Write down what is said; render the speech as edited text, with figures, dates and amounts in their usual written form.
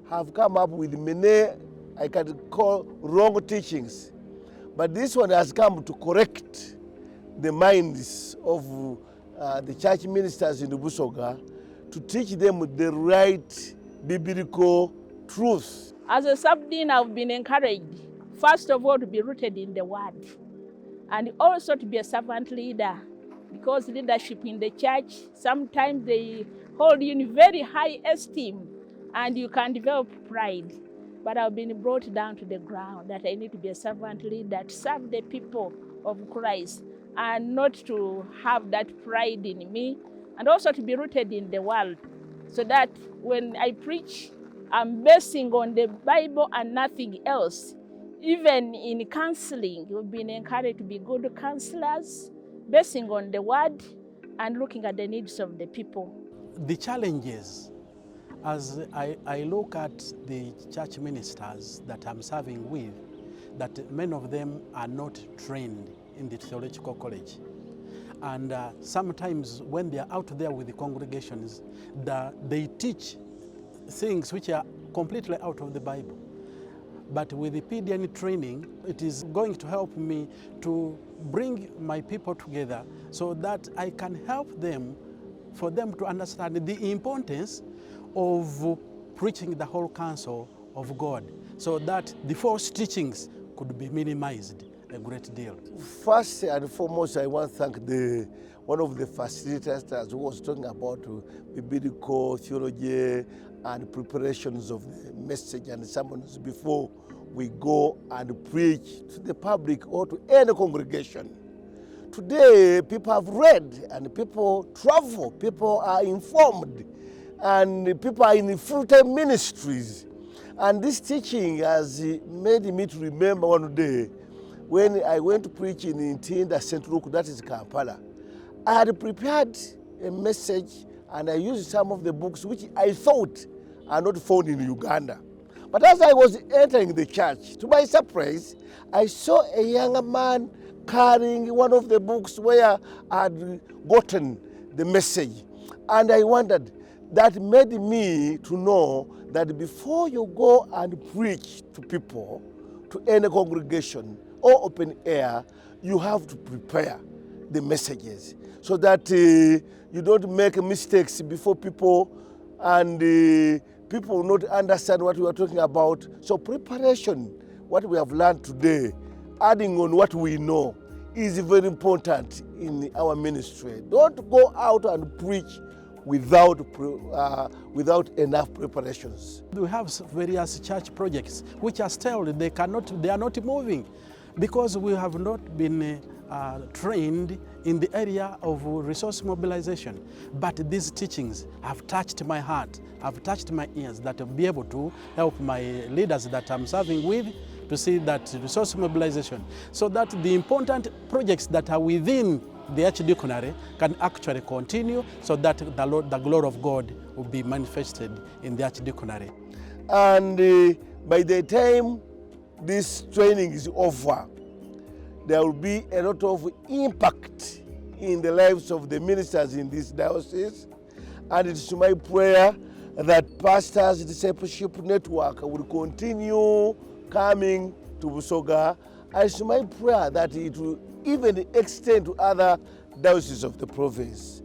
have come up with many, I can call, wrong teachings. But this one has come to correct the minds of the church ministers in the Busoga, to teach them the right biblical truth. As a sub-dean, I've been encouraged, first of all, to be rooted in the word, and also to be a servant leader, because leadership in the church, sometimes they hold you in very high esteem, and you can develop pride. But I've been brought down to the ground that I need to be a servant leader, to serve the people of Christ, and not to have that pride in me, and also to be rooted in the world, so that when I preach, I'm basing on the Bible and nothing else. Even in counseling, we've been encouraged to be good counselors, basing on the word and looking at the needs of the people. The challenges, as I look at the church ministers that I'm serving with, that many of them are not trained in the theological college. And sometimes when they are out there with the congregations, they teach things which are completely out of the Bible. But with the PDN training, it is going to help me to bring my people together so that I can help them, for them to understand the importance of preaching the whole counsel of God, so that the false teachings could be minimized a great deal. First and foremost, I want to thank one of the facilitators who was talking about biblical theology and preparations of the message and sermons before we go and preach to the public or to any congregation. Today, people have read and people travel, people are informed, and people are in full-time ministries. And this teaching has made me to remember one day when I went to preach in Jinja, St. Luke, that is Kampala. I had prepared a message and I used some of the books which I thought are not found in Uganda. But as I was entering the church, to my surprise, I saw a young man carrying one of the books where I had gotten the message. And I wondered, that made me to know that before you go and preach to people, to any congregation or open air, you have to prepare the messages so that you don't make mistakes before people, and people will not understand what we are talking about. So preparation, what we have learned today, adding on what we know, is very important in our ministry. Don't go out and preach without enough preparations. We have various church projects which are stalled. They are not moving because we have not been trained in the area of resource mobilization. But these teachings have touched my heart, have touched my ears, that will be able to help my leaders that I'm serving with to see that resource mobilization, so that the important projects that are within the archdeaconary can actually continue, so that the glory of God will be manifested in the archdeaconary. And by the time this training is over, there will be a lot of impact in the lives of the ministers in this diocese. And it's my prayer that Pastors Discipleship Network will continue coming to Busoga. And it's my prayer that it will even extend to other dioceses of the province.